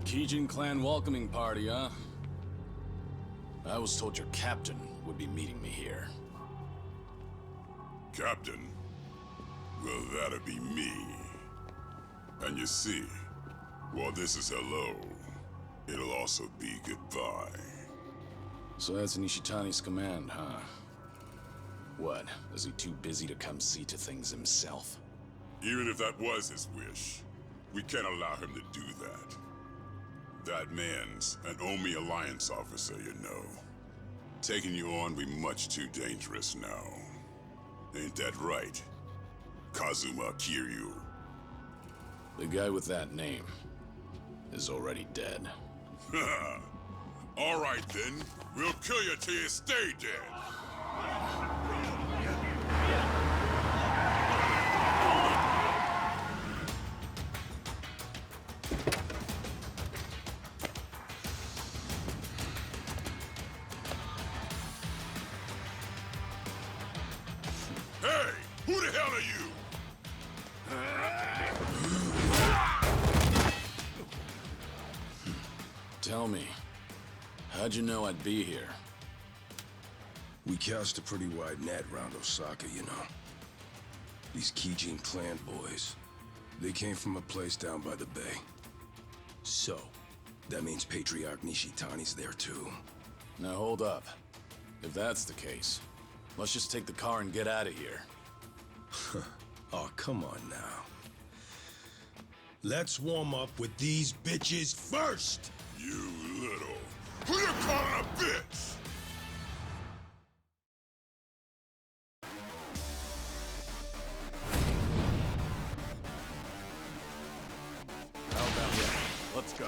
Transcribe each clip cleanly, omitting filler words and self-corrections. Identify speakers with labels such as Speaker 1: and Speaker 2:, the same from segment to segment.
Speaker 1: Kijin clan welcoming party, huh? I was told your captain would be meeting me here.
Speaker 2: Captain? Well, that'd be me. And you see, while this is hello, it'll also be goodbye.
Speaker 1: So that's Nishitani's command, huh? What? Is he too busy to come see to things himself?
Speaker 2: Even if that was his wish, we can't allow him to do that. That man's an Omi Alliance officer, you know. Taking you on be much too dangerous now. Ain't that right, Kazuma Kiryu?
Speaker 1: The guy with that name is already dead.
Speaker 2: All right then, we'll kill you till you stay dead. Hey, who the hell are you?
Speaker 1: Tell me, how'd you know I'd be here?
Speaker 3: We cast a pretty wide net around Osaka, you know. These Kijin clan boys, they came from a place down by the bay. So, that means Patriarch Nishitani's there too.
Speaker 1: Now hold up. If that's the case, let's just take the car and get out of here.
Speaker 3: Oh, come on now. Let's warm up with these bitches first!
Speaker 2: You little... Who you calling a bitch?
Speaker 1: How about that? Let's go.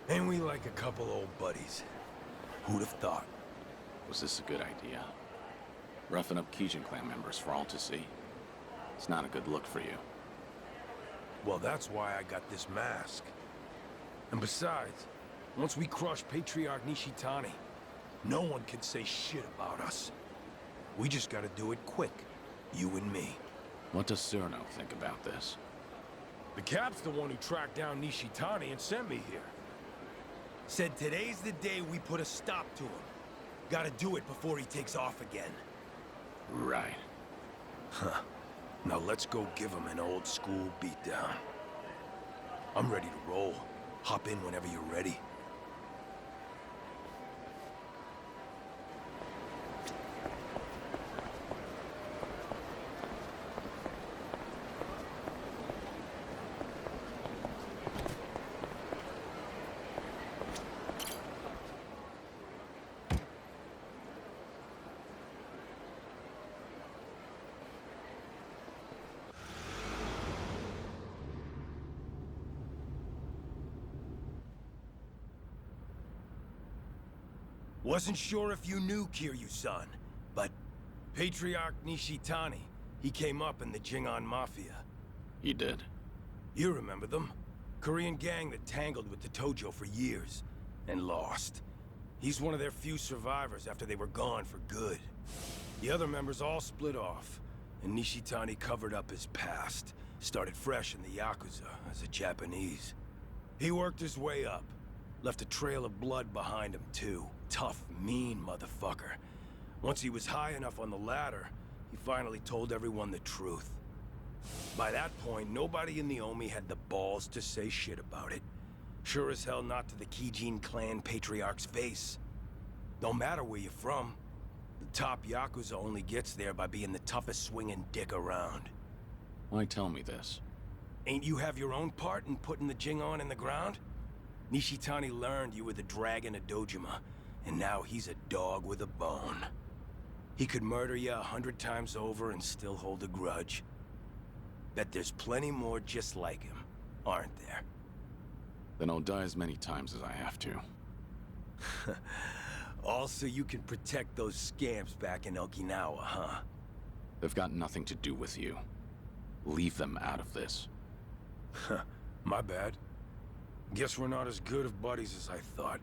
Speaker 3: Ain't we like a couple old buddies? Who'd have thought?
Speaker 1: Was this a good idea? Roughing up Kijin clan members for all to see? It's not a good look for you.
Speaker 3: Well, that's why I got this mask. And besides, once we crush Patriarch Nishitani, no one can say shit about us. We just gotta do it quick. You and me.
Speaker 1: What does Cyrano think about this?
Speaker 4: The Cap's the one who tracked down Nishitani and sent me here. Said today's the day we put a stop to him. Gotta do it before he takes off again.
Speaker 1: Right.
Speaker 3: Huh. Now let's go give him an old school beatdown. I'm ready to roll. Hop in whenever you're ready.
Speaker 4: Wasn't sure if you knew Kiryu-san, but Patriarch Nishitani, he came up in the Jingon Mafia.
Speaker 1: He did.
Speaker 4: You remember them? Korean gang that tangled with the Tojo for years, and lost. He's one of their few survivors after they were gone for good. The other members all split off, and Nishitani covered up his past, started fresh in the Yakuza as a Japanese. He worked his way up, left a trail of blood behind him too. Tough, mean motherfucker. Once he was high enough on the ladder, he finally told everyone the truth. By that point, nobody in the Omi had the balls to say shit about it. Sure as hell not to the Kijin clan patriarch's face. Don't matter where you're from. The top Yakuza only gets there by being the toughest swinging dick around.
Speaker 1: Why tell me this?
Speaker 4: Ain't you have your own part in putting the Jingon in the ground? Nishitani learned you were the dragon of Dojima, and now he's a dog with a bone. He could murder you 100 times over and still hold a grudge. Bet there's plenty more just like him, aren't there?
Speaker 1: Then I'll die as many times as I have to.
Speaker 4: All so you can protect those scamps back in Okinawa, huh?
Speaker 1: They've got nothing to do with you. Leave them out of this.
Speaker 4: My bad. Guess we're not as good of buddies as I thought.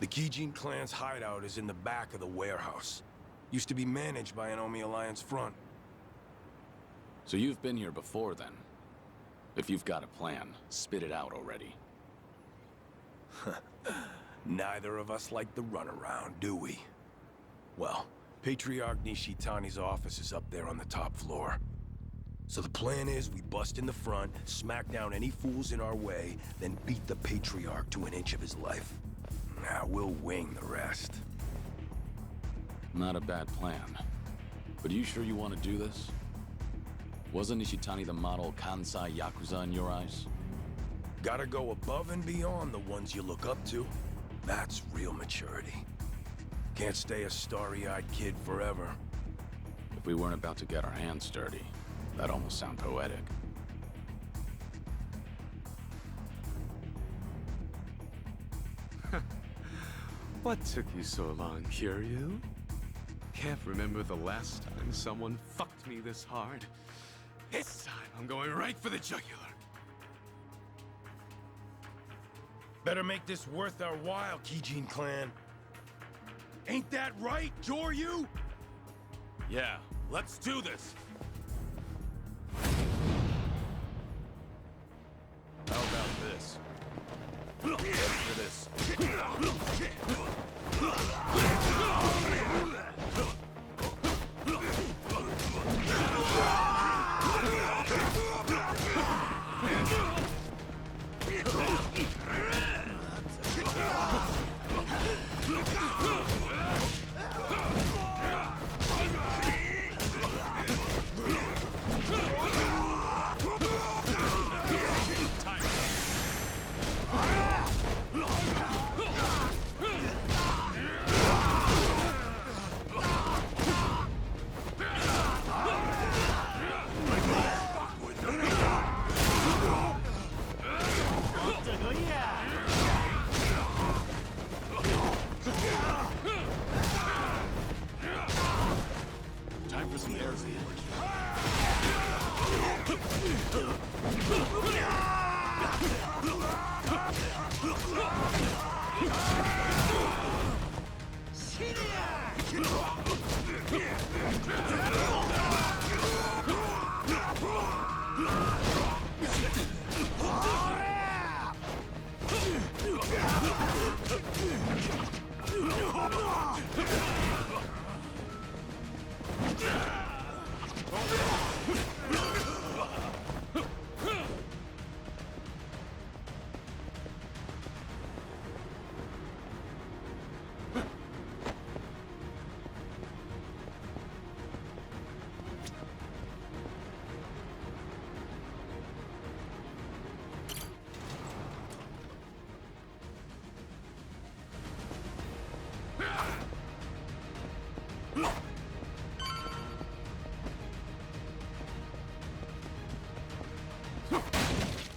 Speaker 4: The Kijin clan's hideout is in the back of the warehouse. Used to be managed by an Omi Alliance front.
Speaker 1: So you've been here before then? If you've got a plan, spit it out already.
Speaker 4: Neither of us like the runaround, do we? Well, Patriarch Nishitani's office is up there on the top floor. So the plan is we bust in the front, smack down any fools in our way, then beat the Patriarch to an inch of his life. Now we'll wing the rest.
Speaker 1: Not a bad plan. But are you sure you want to do this? Wasn't Nishitani the model Kansai Yakuza in your eyes?
Speaker 4: Gotta go above and beyond the ones you look up to. That's real maturity. Can't stay a starry-eyed kid forever.
Speaker 1: If we weren't about to get our hands dirty, that'd almost sound poetic.
Speaker 5: What took you so long, Kiryu? Can't remember the last time someone fucked me this hard. This time, I'm going right for the jugular.
Speaker 4: Better make this worth our while, Kijin clan. Ain't that right, Joryu?
Speaker 5: Yeah, let's do this.
Speaker 1: How about this? Ready for this?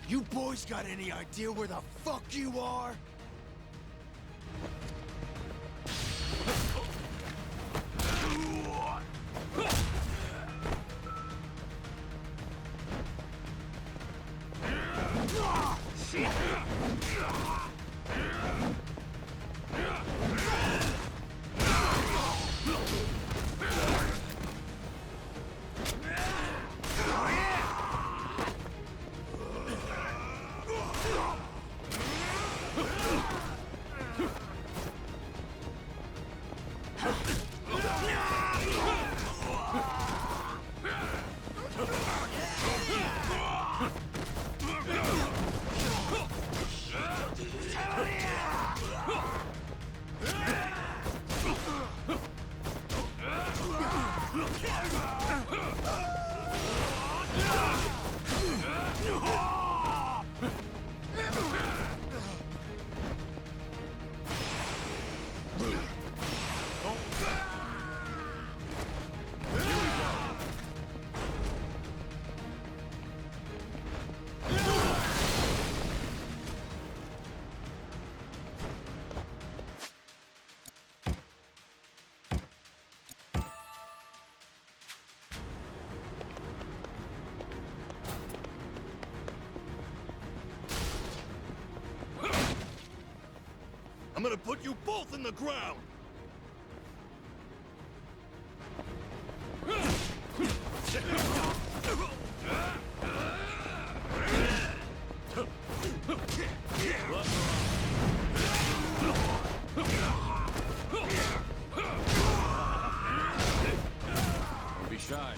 Speaker 6: You boys got any idea where the fuck you are? I'm gonna put you both in the ground!
Speaker 1: Don't be shy.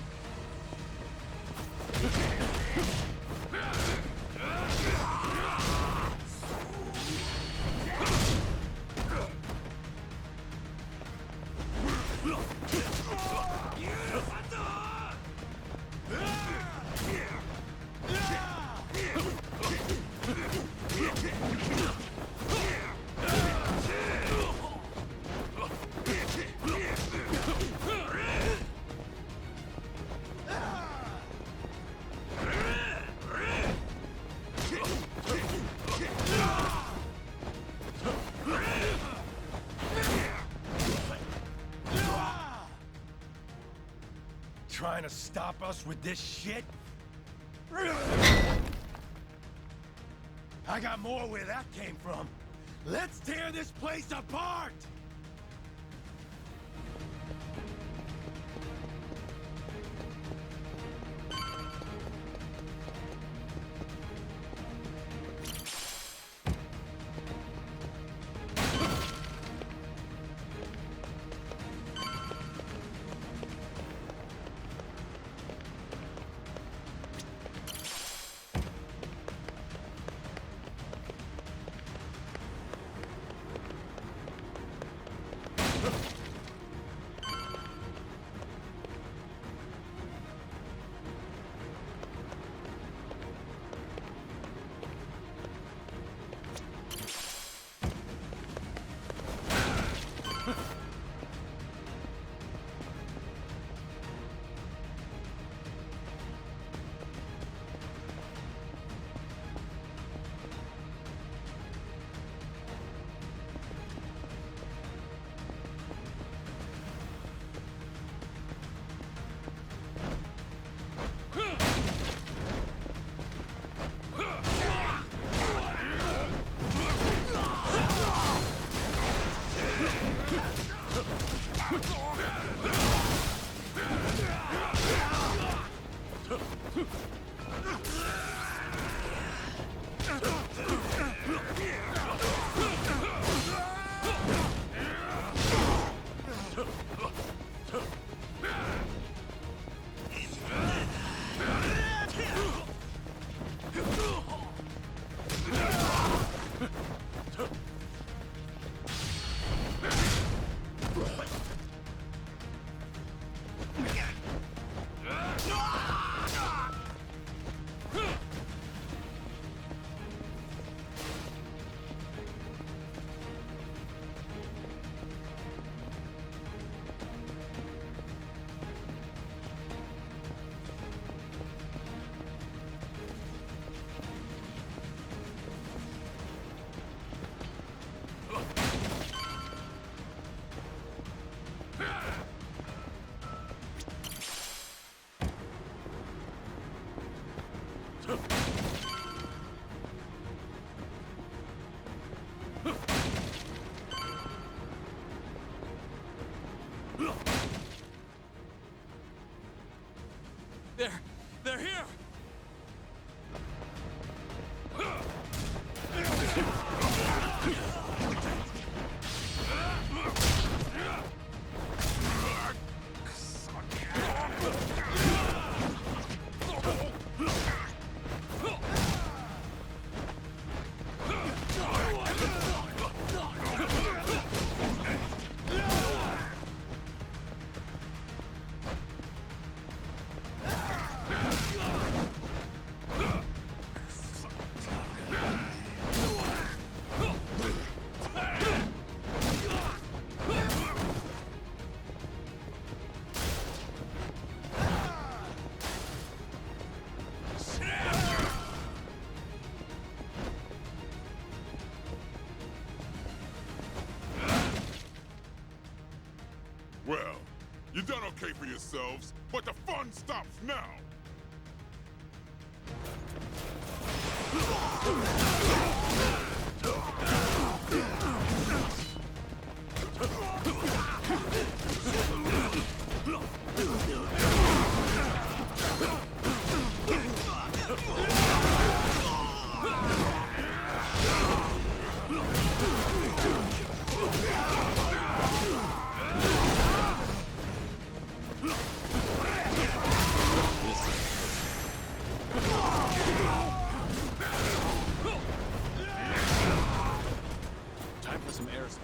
Speaker 4: Trying to stop us with this shit? I got more where that came from. Let's tear this place apart!
Speaker 2: advocate for yourselves, but the fun stops now!
Speaker 1: Time for some air support.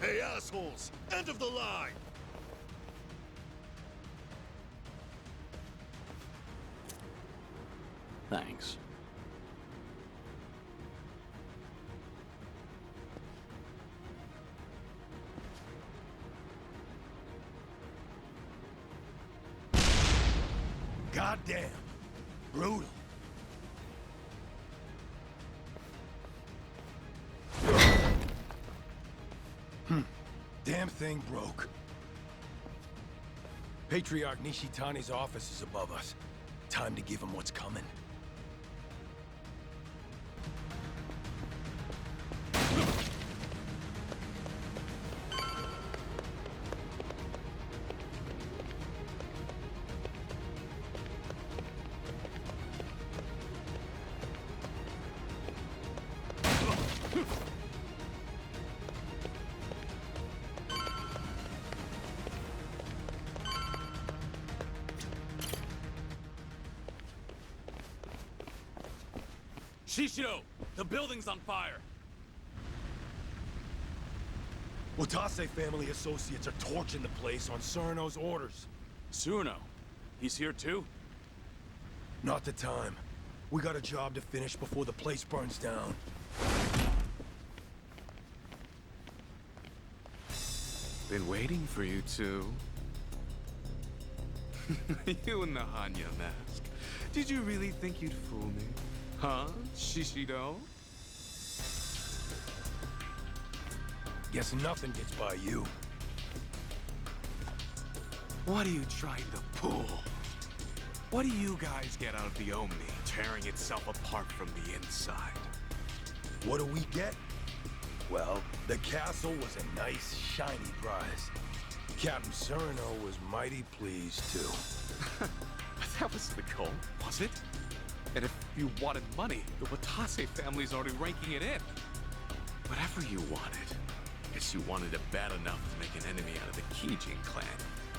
Speaker 6: Hey, assholes! End of the line!
Speaker 1: Thanks.
Speaker 4: Goddamn. Brutal. Damn thing broke. Patriarch Nishitani's office is above us. Time to give him what's coming.
Speaker 1: Shishido! The building's on fire!
Speaker 4: Watase family associates are torching the place on Surno's orders.
Speaker 1: Surno? He's here too?
Speaker 4: Not the time. We got a job to finish before the place burns down.
Speaker 5: Been waiting for you two. You in the Hanya mask. Did you really think you'd fool me? Huh, Shishido?
Speaker 4: Guess nothing gets by you.
Speaker 5: What are you trying to pull? What do you guys get out of the Omni, tearing itself apart from the inside?
Speaker 4: What do we get? Well, the castle was a nice, shiny prize. Captain Surno was mighty pleased, too.
Speaker 5: That was the goal, was it? And if you wanted money, the Watase family's already ranking it in. Whatever you wanted. Guess you wanted it bad enough to make an enemy out of the Kijin clan.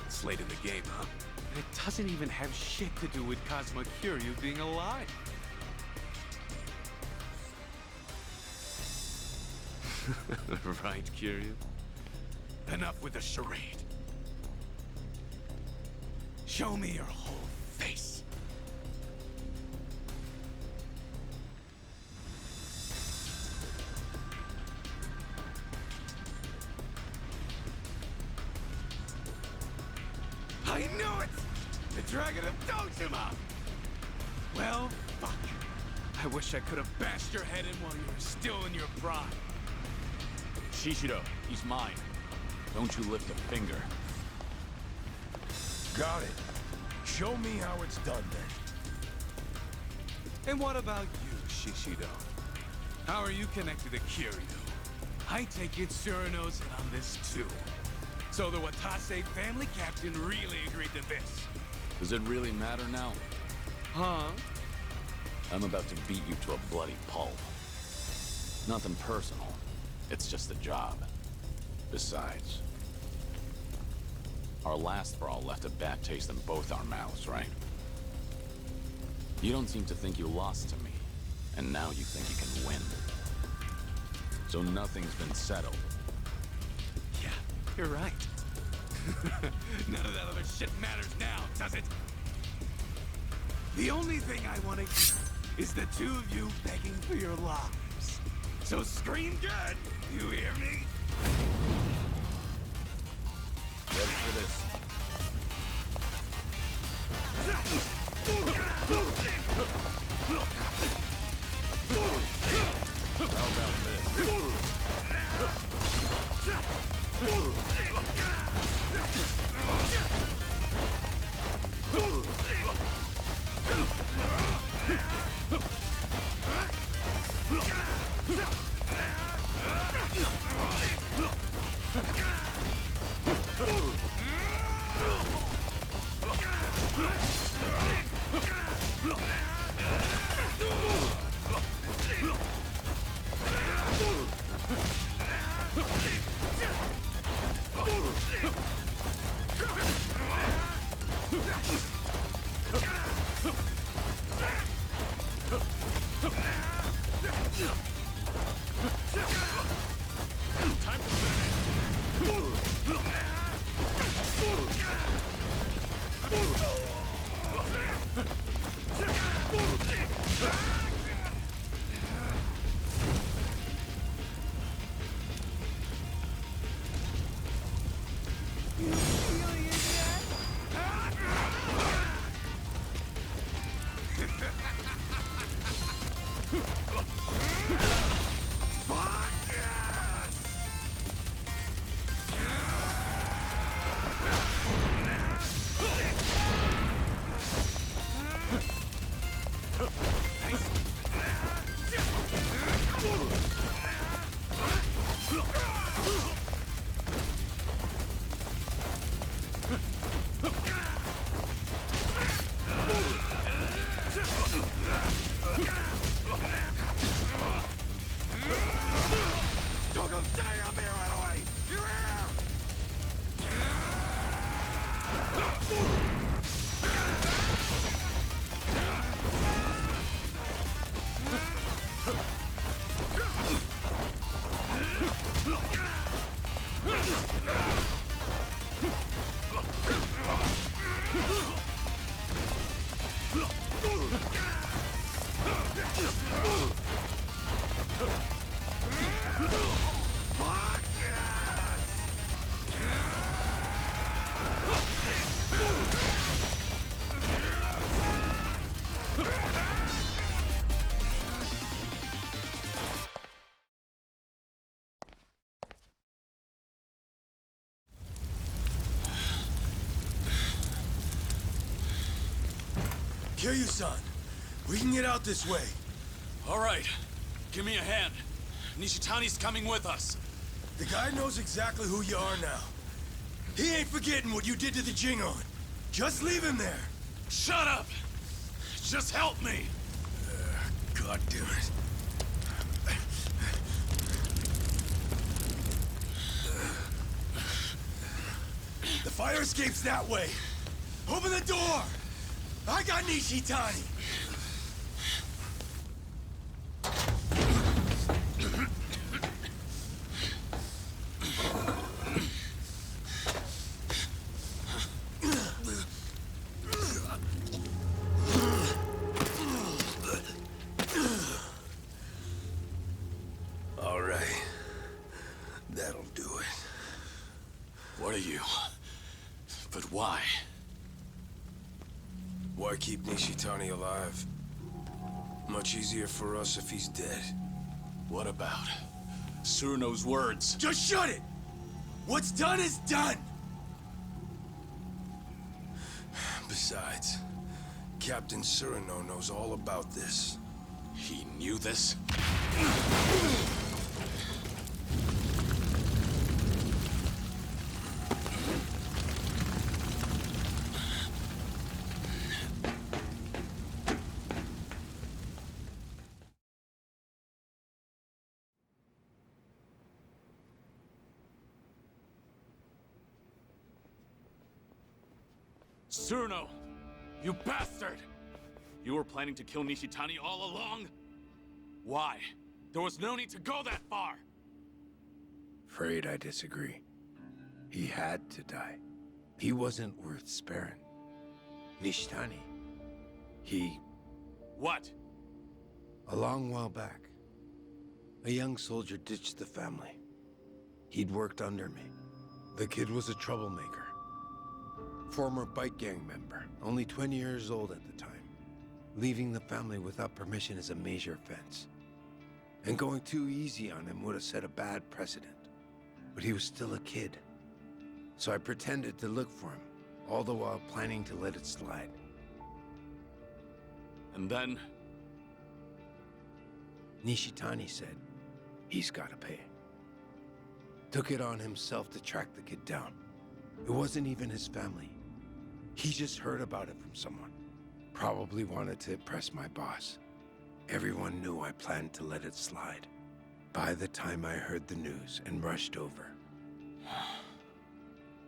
Speaker 5: It's late in the game, huh? And it doesn't even have shit to do with Kazuma Kiryu being alive. Right, Kiryu? Enough with the charade. Show me your whole face. I knew it! The Dragon of Dojima! Well, fuck. I wish I could have bashed your head in while you were still in your prime.
Speaker 1: Shishido, he's mine. Don't you lift a finger.
Speaker 4: Got it. Show me how it's done, then.
Speaker 5: And what about you, Shishido? How are you connected to Kiryu? I take it Sura knows in on this too. So the Watase family captain really agreed to this.
Speaker 1: Does it really matter now?
Speaker 5: Huh?
Speaker 1: I'm about to beat you to a bloody pulp. Nothing personal. It's just a job. Besides, our last brawl left a bad taste in both our mouths, right? You don't seem to think you lost to me, and now you think you can win. So nothing's been settled.
Speaker 5: Yeah, you're right. None of that other shit matters now, does it? The only thing I want to hear is the two of you begging for your lives. So scream good, you hear me?
Speaker 1: Ready for this? How about
Speaker 4: Kiryu-san, we can get out this way.
Speaker 1: All right. Give me a hand. Nishitani's coming with us.
Speaker 4: The guy knows exactly who you are now. He ain't forgetting what you did to the Jingon. Just leave him there.
Speaker 1: Shut up! Just help me!
Speaker 4: God damn it. The fire escape's that way. Open the door! I got Nishitani!
Speaker 1: of you. But why?
Speaker 3: Why keep Nishitani alive? Much easier for us if he's dead.
Speaker 1: What about Suruno's words?
Speaker 4: Just shut it! What's done is done!
Speaker 3: Besides, Captain Suruno knows all about this.
Speaker 1: He knew this? Suruno! You bastard! You were planning to kill Nishitani all along? Why? There was no need to go that far!
Speaker 7: Afraid I disagree. He had to die. He wasn't worth sparing. Nishitani, he...
Speaker 1: What?
Speaker 7: A long while back, a young soldier ditched the family. He'd worked under me. The kid was a troublemaker. Former bike gang member, only 20 years old at the time. Leaving the family without permission is a major offense. And going too easy on him would have set a bad precedent. But he was still a kid. So I pretended to look for him, all the while planning to let it slide.
Speaker 1: And then?
Speaker 7: Nishitani said, he's gotta pay. Took it on himself to track the kid down. It wasn't even his family. He just heard about it from someone. Probably wanted to impress my boss. Everyone knew I planned to let it slide. By the time I heard the news and rushed over,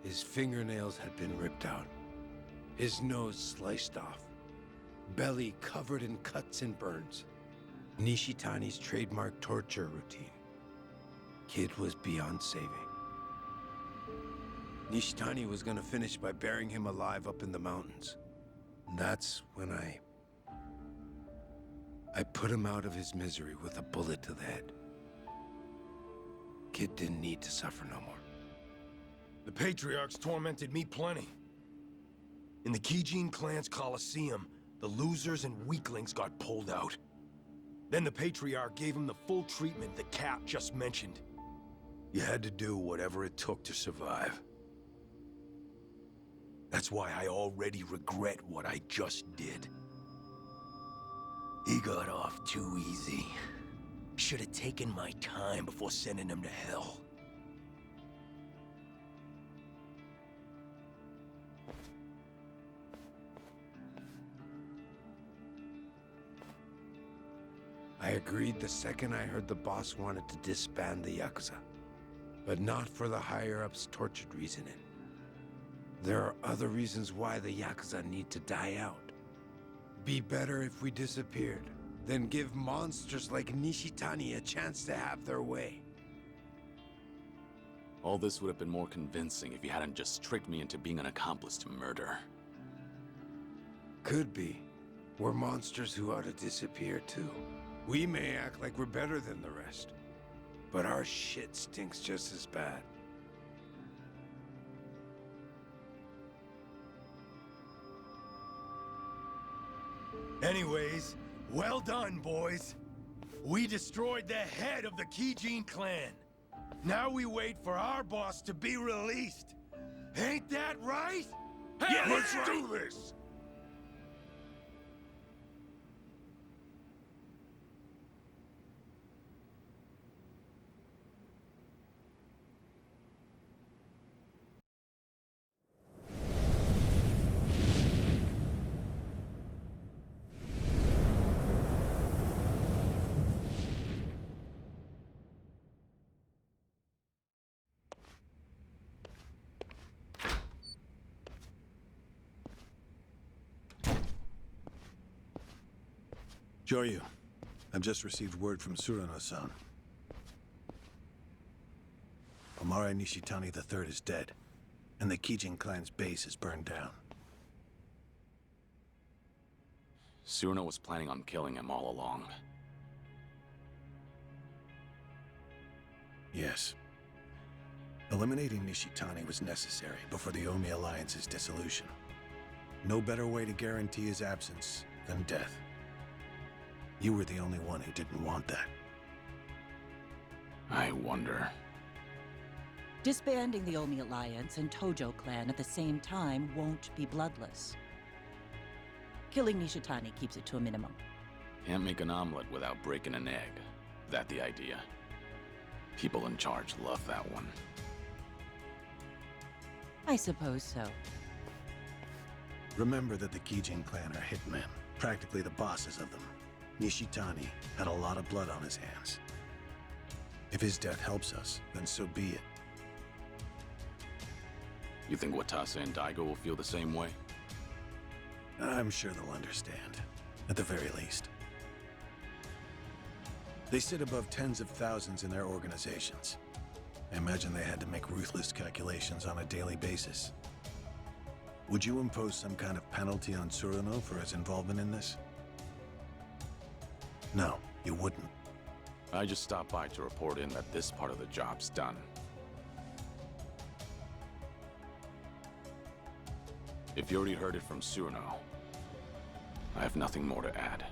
Speaker 7: his fingernails had been ripped out, his nose sliced off, belly covered in cuts and burns. Nishitani's trademark torture routine. Kid was beyond saving. Nishitani was gonna finish by burying him alive up in the mountains. That's when I put him out of his misery with a bullet to the head. Kid didn't need to suffer no more.
Speaker 4: The Patriarchs tormented me plenty. In the Gaiden clan's Coliseum, the losers and weaklings got pulled out. Then the Patriarch gave him the full treatment the Cap just mentioned. You had to do whatever it took to survive. That's why I already regret what I just did. He got off too easy. Should have taken my time before sending him to hell.
Speaker 7: I agreed the second I heard the boss wanted to disband the Yakuza. But not for the higher-ups' tortured reasoning. There are other reasons why the Yakuza need to die out. Be better if we disappeared, than give monsters like Nishitani a chance to have their way.
Speaker 1: All this would have been more convincing if you hadn't just tricked me into being an accomplice to murder.
Speaker 7: Could be. We're monsters who ought to disappear too. We may act like we're better than the rest, but our shit stinks just as bad.
Speaker 4: Anyways, well done, boys. We destroyed the head of the Gaiden clan. Now we wait for our boss to be released. Ain't that right?
Speaker 6: Yeah, let's do this!
Speaker 8: Joryu, I've just received word from Suruno-san. Omare Nishitani III is dead, and the Gaiden clan's base is burned down.
Speaker 1: Suruno was planning on killing him all along.
Speaker 8: Yes. Eliminating Nishitani was necessary before the Omi Alliance's dissolution. No better way to guarantee his absence than death. You were the only one who didn't want that.
Speaker 1: I wonder.
Speaker 9: Disbanding the Omi Alliance and Tojo clan at the same time won't be bloodless. Killing Nishitani keeps it to a minimum.
Speaker 1: Can't make an omelet without breaking an egg. That the idea? People in charge love that one.
Speaker 9: I suppose so.
Speaker 8: Remember that the Kijin clan are hitmen, practically the bosses of them. Nishitani had a lot of blood on his hands. If his death helps us, then so be it.
Speaker 1: You think Watase and Daigo will feel the same way?
Speaker 8: I'm sure they'll understand, at the very least. They sit above tens of thousands in their organizations. I imagine they had to make ruthless calculations on a daily basis. Would you impose some kind of penalty on Tsuruno for his involvement in this? No, you wouldn't.
Speaker 1: I just stopped by to report in that this part of the job's done. If you already heard it from Tsuruno, I have nothing more to add.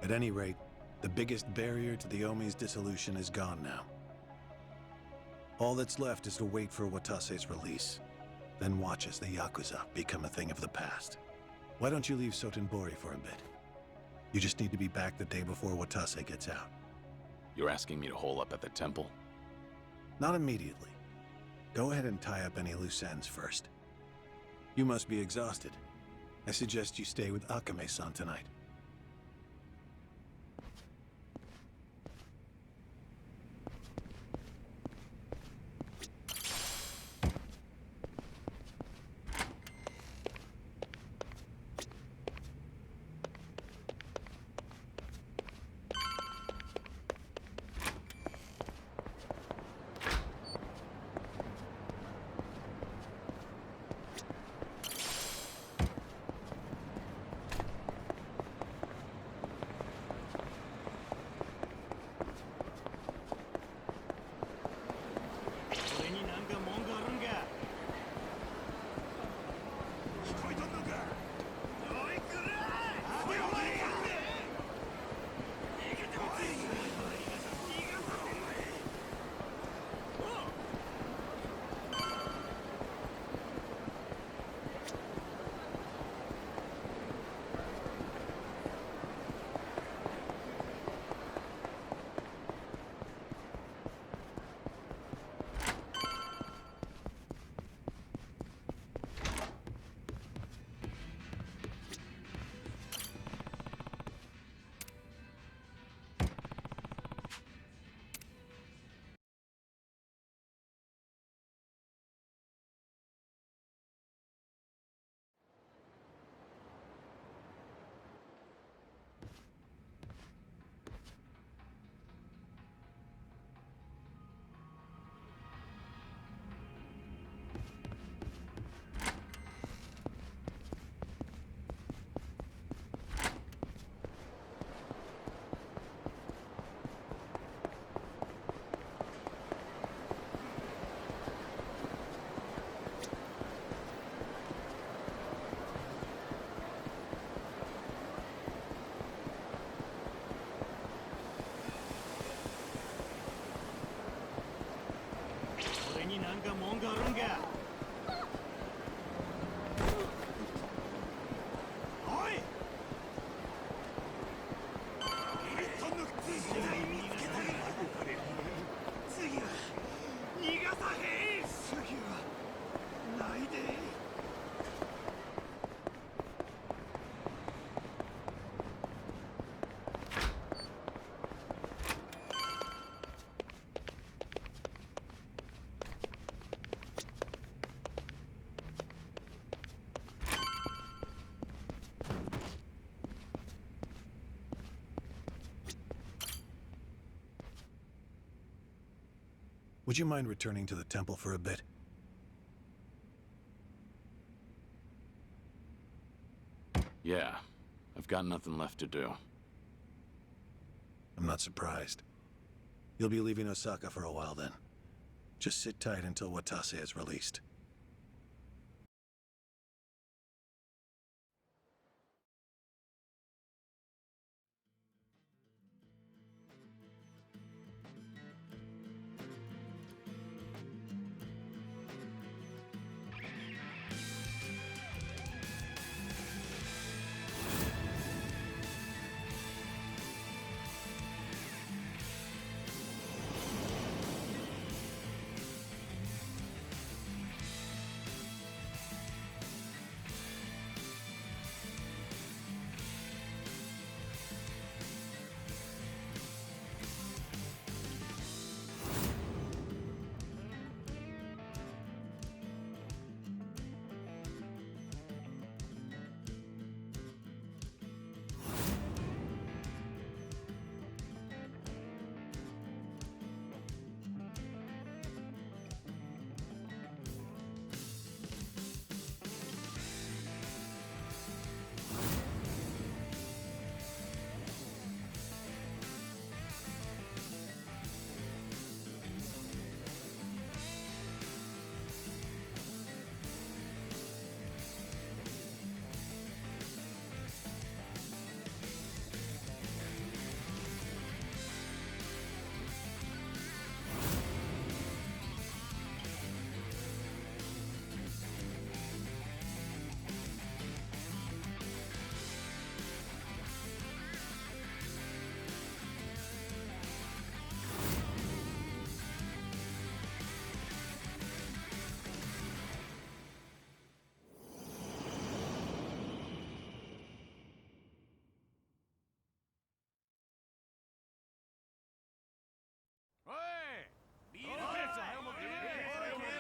Speaker 8: At any rate, the biggest barrier to the Omi's dissolution is gone now. All that's left is to wait for Watase's release, then watch as the Yakuza become a thing of the past. Why don't you leave Sotenbori for a bit? You just need to be back the day before Watase gets out.
Speaker 1: You're asking me to hole up at the temple?
Speaker 8: Not immediately. Go ahead and tie up any loose ends first. You must be exhausted. I suggest you stay with Akame-san tonight. Would you mind returning to the temple for a bit?
Speaker 1: Yeah, I've got nothing left to do.
Speaker 8: I'm not surprised. You'll be leaving Osaka for a while then. Just sit tight until Watase is released.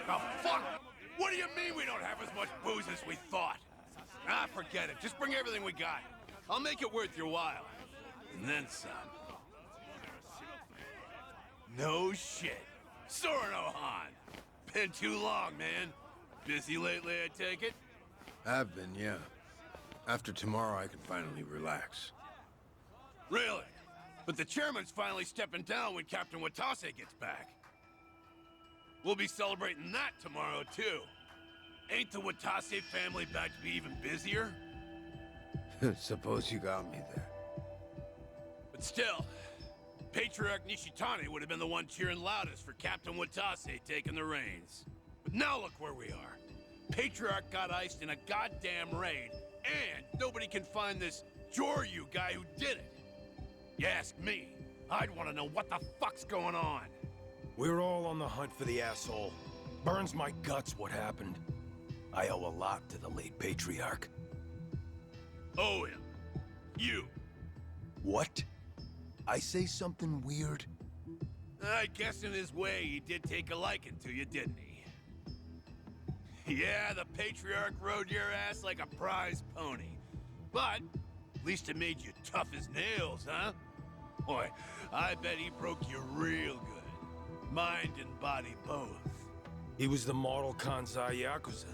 Speaker 6: The fuck? What do you mean we don't have as much booze as we thought? Ah, forget it. Just bring everything we got. I'll make it worth your while. And then some. No shit. Sorno Han. Been too long, man. Busy lately, I take it?
Speaker 3: I've been, yeah. After tomorrow, I can finally relax.
Speaker 6: Really? But the chairman's finally stepping down when Captain Watase gets back. We'll be celebrating that tomorrow, too. Ain't the Watase family back to be even busier?
Speaker 3: Suppose you got me there.
Speaker 6: But still, Patriarch Nishitani would have been the one cheering loudest for Captain Watase taking the reins. But now look where we are. Patriarch got iced in a goddamn raid, and nobody can find this Joryu guy who did it. You ask me, I'd want to know what the fuck's going on.
Speaker 4: We're all on the hunt for the asshole. Burns my guts what happened. I owe a lot to the late Patriarch.
Speaker 6: Owe him. You.
Speaker 4: What? I say something weird?
Speaker 6: I guess in his way he did take a liking to you, didn't he? Yeah, the Patriarch rode your ass like a prize pony. But, at least it made you tough as nails, huh? Boy, I bet he broke you real good. Mind and body both.
Speaker 4: He was the model Kansai Yakuza.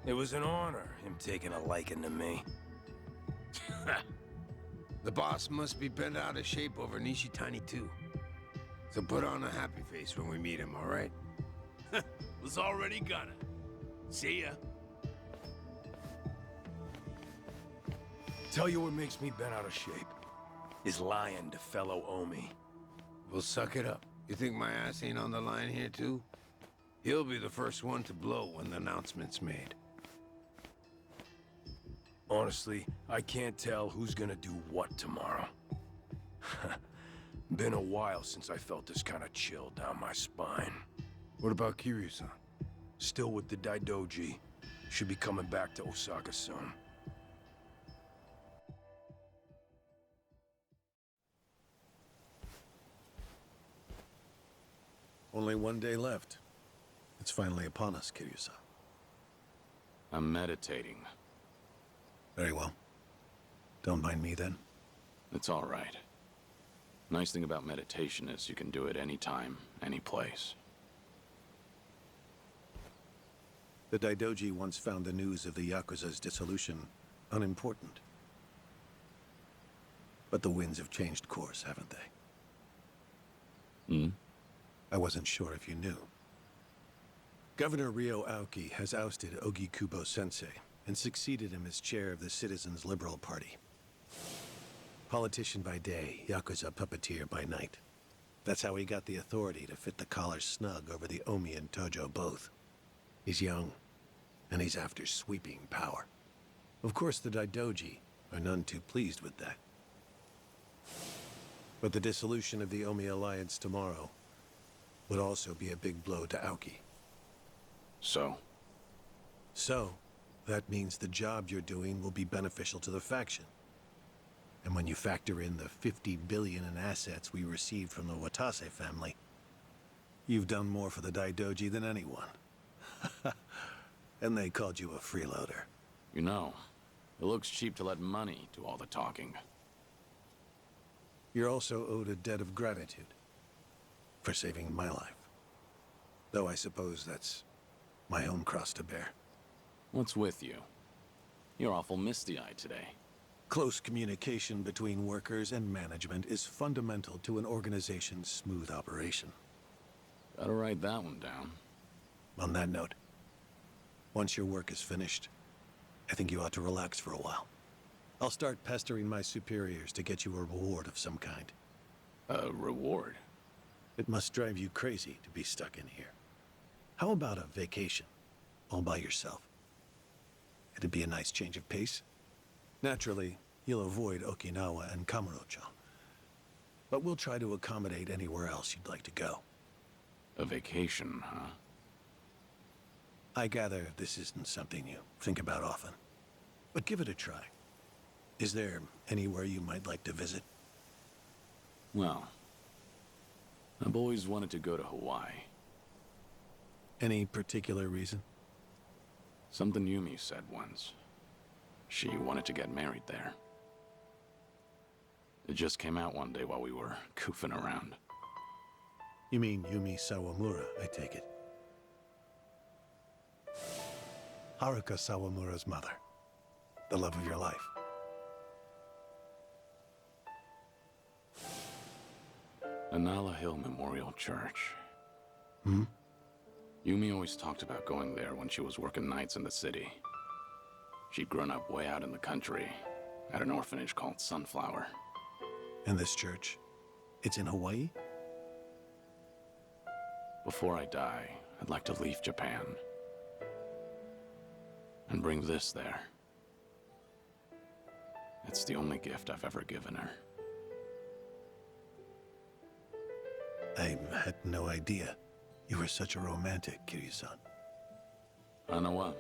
Speaker 4: It was an honor, him taking a liking to me.
Speaker 3: The boss must be bent out of shape over Nishitani, too. So put on a happy face when we meet him, all right?
Speaker 6: Was already gonna. See ya.
Speaker 4: Tell you what makes me bent out of shape. Is lying to fellow Omi.
Speaker 3: Well, suck it up. You think my ass ain't on the line here, too? He'll be the first one to blow when the announcement's made.
Speaker 4: Honestly, I can't tell who's gonna do what tomorrow. Been a while since I felt this kind of chill down my spine.
Speaker 3: What about Kiryu-san?
Speaker 4: Still with the Daidoji. Should be coming back to Osaka soon.
Speaker 8: Only one day left. It's finally upon us, Kiryu-san.
Speaker 1: I'm meditating.
Speaker 8: Very well. Don't mind me, then.
Speaker 1: It's all right. Nice thing about meditation is you can do it anytime, any place.
Speaker 8: The Daidoji once found the news of the Yakuza's dissolution unimportant. But the winds have changed course, haven't they?
Speaker 1: Hmm?
Speaker 8: I wasn't sure if you knew. Governor Ryo Aoki has ousted Ogi Kubo-sensei and succeeded him as chair of the Citizens Liberal Party. Politician by day, Yakuza puppeteer by night. That's how he got the authority to fit the collar snug over the Omi and Tojo both. He's young, and he's after sweeping power. Of course, the Daidoji are none too pleased with that. But the dissolution of the Omi Alliance tomorrow would also be a big blow to Aoki.
Speaker 1: So,
Speaker 8: that means the job you're doing will be beneficial to the faction. And when you factor in the 50 billion in assets we received from the Watase family, you've done more for the Daidoji than anyone. And they called you a freeloader.
Speaker 1: you know, it looks cheap to let money do all the talking.
Speaker 8: You're also owed a debt of gratitude for saving my life. Though I suppose that's my own cross to bear.
Speaker 1: What's with you? You're awful misty-eyed today.
Speaker 8: Close communication between workers and management is fundamental to an organization's smooth operation.
Speaker 1: Gotta write that one down.
Speaker 8: On that note, once your work is finished, I think you ought to relax for a while. I'll start pestering my superiors to get you a reward of some kind.
Speaker 1: A reward?
Speaker 8: It must drive you crazy to be stuck in here. How about a vacation, all by yourself? It'd be a nice change of pace. Naturally, you'll avoid Okinawa and Kamurocho. But we'll try to accommodate anywhere else you'd like to go.
Speaker 1: A vacation, huh?
Speaker 8: I gather this isn't something you think about often. But give it a try. Is there anywhere you might like to visit?
Speaker 1: Well, I've always wanted to go to Hawaii.
Speaker 8: Any particular reason?
Speaker 1: Something Yumi said once. She wanted to get married there. It just came out one day while we were goofing around.
Speaker 8: You mean Yumi Sawamura, I take it. Haruka Sawamura's mother. The love of your life.
Speaker 1: Anala Hill Memorial Church.
Speaker 8: Hmm?
Speaker 1: Yumi always talked about going there when she was working nights in the city. She'd grown up way out in the country, at an orphanage called Sunflower.
Speaker 8: And this church? It's in Hawaii?
Speaker 1: Before I die, I'd like to leave Japan. And bring this there. It's the only gift I've ever given her.
Speaker 8: I had no idea you were such a romantic, Kiryu-san.
Speaker 1: Anawa,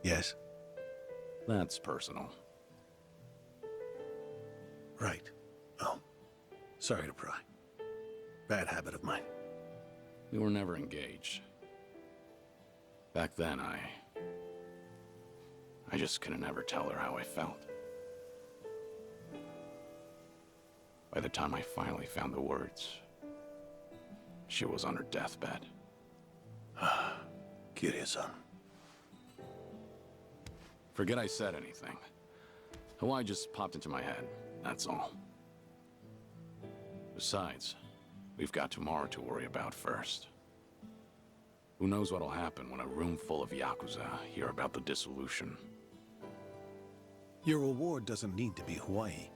Speaker 8: Yes?
Speaker 1: that's personal.
Speaker 8: Right. Oh. Sorry to pry. Bad habit of mine.
Speaker 1: We were never engaged. Back then, I just couldn't ever tell her how I felt. By the time I finally found the words, she was on her deathbed.
Speaker 8: Kiryu-san.
Speaker 1: Forget I said anything. Hawaii just popped into my head, that's all. Besides, we've got tomorrow to worry about first. Who knows what'll happen when a room full of Yakuza hear about the dissolution.
Speaker 8: Your reward doesn't need to be Hawaii.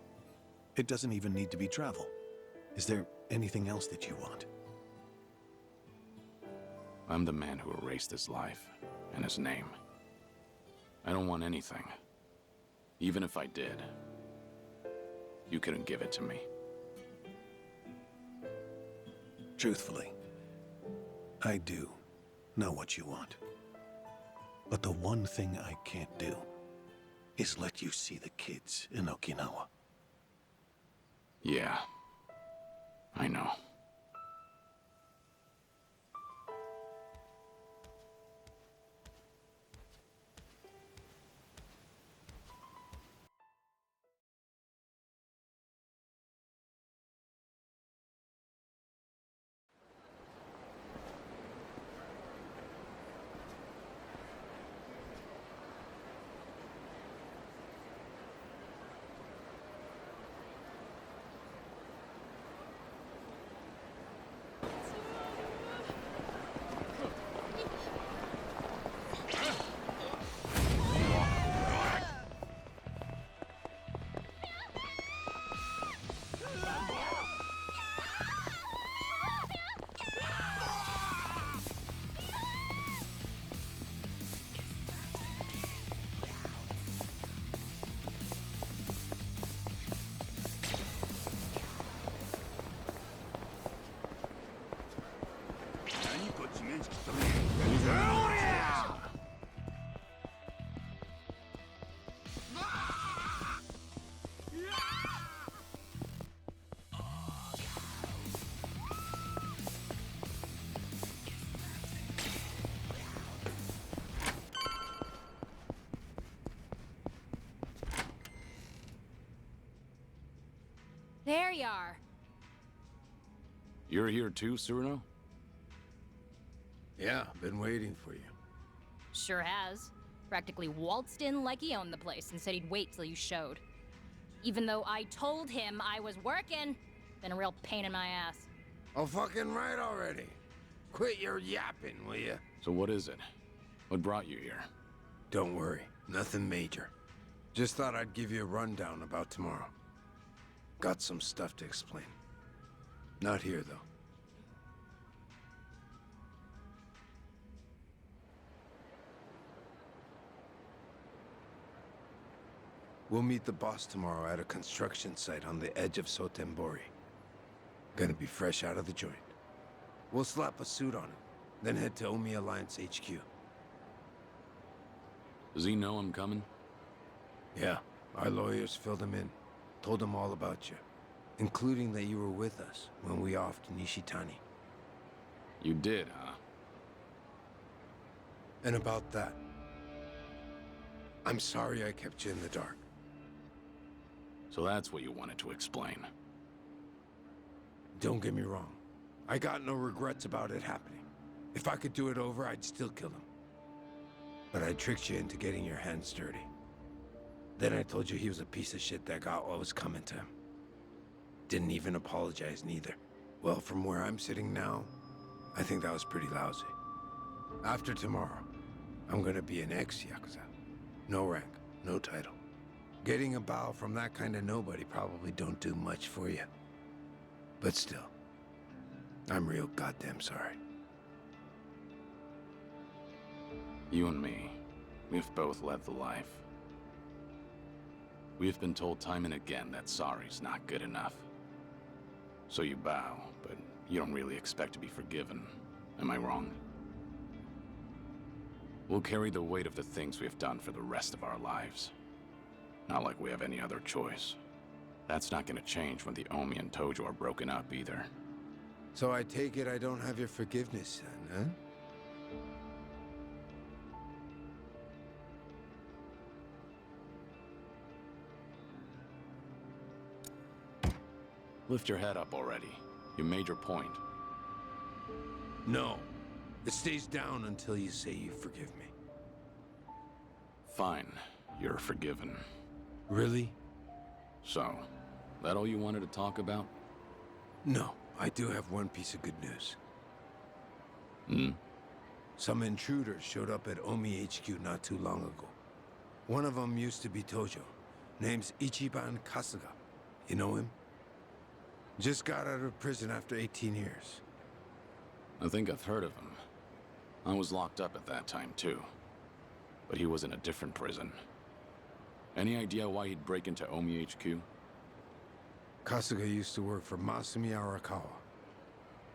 Speaker 8: It doesn't even need to be travel. Is there anything else that you want?
Speaker 1: I'm the man who erased his life and his name. I don't want anything. Even if I did, you couldn't give it to me.
Speaker 8: Truthfully, I do know what you want. But the one thing I can't do is let you see the kids in Okinawa.
Speaker 1: Yeah, I know.
Speaker 10: There you are.
Speaker 1: You're here too, Cyrano?
Speaker 7: Yeah, been waiting for you.
Speaker 10: Sure has. Practically waltzed in like he owned the place and said he'd wait till you showed. Even though I told him I was working. Been a real pain in my ass.
Speaker 7: Oh, fucking right already. Quit your yapping, will ya?
Speaker 1: So what is it? What brought you here?
Speaker 7: Don't worry, nothing major. Just thought I'd give you a rundown about tomorrow. Got some stuff to explain. Not here, though. We'll meet the boss tomorrow at a construction site on the edge of Sotembori. Gonna be fresh out of the joint. We'll slap a suit on him, then head to Omi Alliance HQ.
Speaker 1: Does he know I'm coming?
Speaker 7: Yeah, our lawyers filled him in. Told him all about you, including that you were with us when we offed Nishitani.
Speaker 1: You did, huh?
Speaker 7: And about that, I'm sorry I kept you in the dark.
Speaker 1: So that's what you wanted to explain.
Speaker 7: Don't get me wrong. I got no regrets about it happening. If I could do it over, I'd still kill him. But I tricked you into getting your hands dirty. Then I told you he was a piece of shit that got what was coming to him. Didn't even apologize neither. Well, from where I'm sitting now, I think that was pretty lousy. After tomorrow, I'm gonna be an ex-Yakuza. No rank, no title. Getting a bow from that kind of nobody probably don't do much for you. But still, I'm real goddamn sorry.
Speaker 1: You and me, we've both led the life. We've been told time and again that sorry's not good enough. So you bow, but you don't really expect to be forgiven. Am I wrong? We'll carry the weight of the things we've done for the rest of our lives. Not like we have any other choice. That's not gonna change when the Omi and Tojo are broken up either.
Speaker 7: So I take it I don't have your forgiveness then, huh?
Speaker 1: Lift your head up already. You made your point.
Speaker 7: No. It stays down until you say you forgive me.
Speaker 1: Fine. You're forgiven.
Speaker 7: Really?
Speaker 1: So, that all you wanted to talk about?
Speaker 7: No. I do have one piece of good news.
Speaker 1: Hmm?
Speaker 7: Some intruders showed up at Omi HQ not too long ago. One of them used to be Tojo. Name's Ichiban Kasuga. You know him? Just got out of prison after 18 years.
Speaker 1: I think I've heard of him. I was locked up at that time, too. But he was in a different prison. Any idea why he'd break into Omi HQ?
Speaker 7: Kasuga used to work for Masumi Arakawa.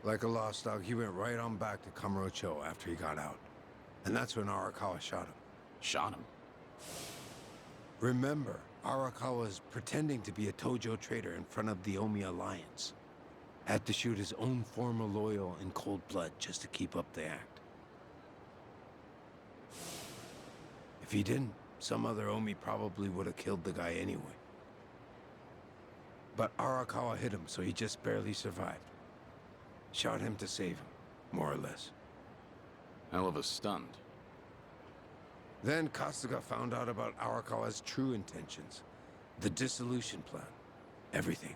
Speaker 7: Like a lost dog, he went right on back to Kamurocho after he got out. And that's when Arakawa shot him.
Speaker 1: Shot him?
Speaker 7: Remember, Arakawa was pretending to be a Tojo traitor in front of the Omi Alliance. Had to shoot his own former loyal in cold blood just to keep up the act. If he didn't, some other Omi probably would have killed the guy anyway. But Arakawa hit him, so he just barely survived. Shot him to save him, more or less.
Speaker 1: Hell of a stunt.
Speaker 7: Then Kasuga found out about Arakawa's true intentions. The dissolution plan. Everything.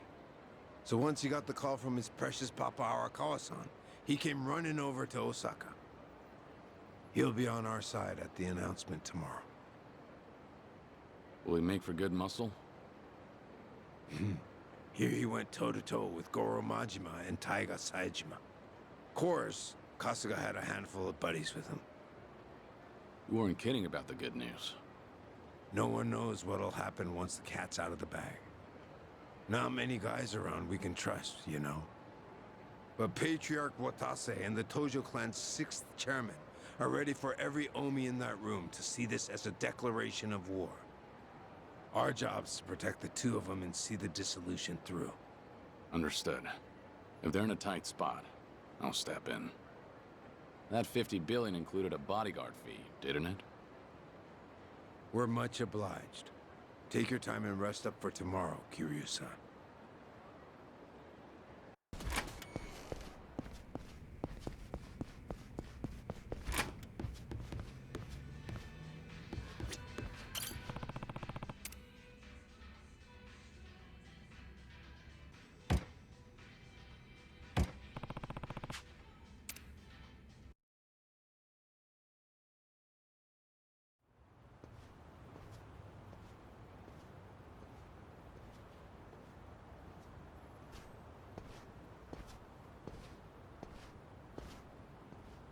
Speaker 7: So once he got the call from his precious Papa Arakawa-san, he came running over to Osaka. He'll be on our side at the announcement tomorrow.
Speaker 1: Will he make for good muscle?
Speaker 7: Here he went toe-to-toe with Goro Majima and Taiga Saejima. Of course, Kasuga had a handful of buddies with him.
Speaker 1: You weren't kidding about the good news.
Speaker 7: No one knows what'll happen once the cat's out of the bag. Not many guys around we can trust, you know. But Patriarch Watase and the Tojo clan's 6th chairman are ready for every Omi in that room to see this as a declaration of war. Our job's to protect the two of them and see the dissolution through.
Speaker 1: Understood. If they're in a tight spot, I'll step in. That 50 billion included a bodyguard fee, didn't it?
Speaker 7: We're much obliged. Take your time and rest up for tomorrow, Kiryu-san.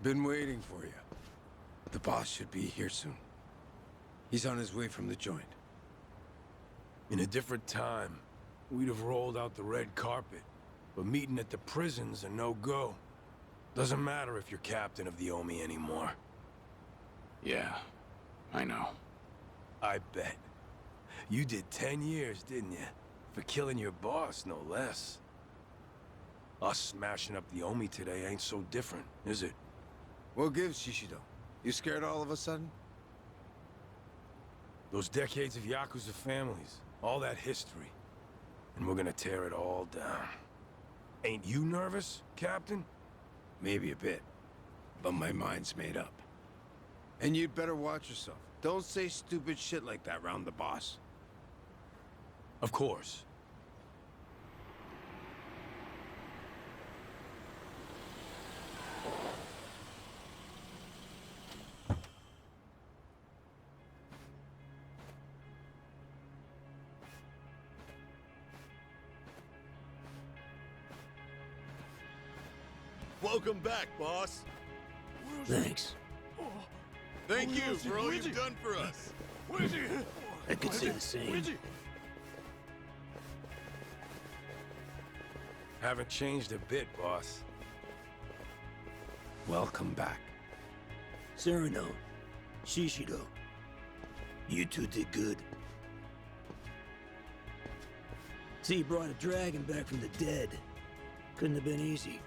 Speaker 7: Been waiting for you. The boss should be here soon. He's on his way from the joint.
Speaker 4: In a different time, we'd have rolled out the red carpet. But meeting at the prison's a no-go. Doesn't matter if you're captain of the Omi anymore.
Speaker 1: Yeah, I know.
Speaker 4: I bet. You did 10 years, didn't you? For killing your boss, no less. Us smashing up the Omi today ain't so different, is it?
Speaker 7: What gives, Shishido? You scared all of a sudden?
Speaker 4: Those decades of Yakuza families, all that history. And we're gonna tear it all down. Ain't you nervous, Captain?
Speaker 7: Maybe a bit. But my mind's made up. And you'd better watch yourself. Don't say stupid shit like that round the boss.
Speaker 4: Of course.
Speaker 6: Welcome back, boss.
Speaker 11: Thanks.
Speaker 6: Thank you for all you've done for us.
Speaker 11: I could say the same.
Speaker 4: Haven't changed a bit, boss.
Speaker 7: Welcome back.
Speaker 11: Sereno, Shishido, you two did good. See, you brought a dragon back from the dead. Couldn't have been easy.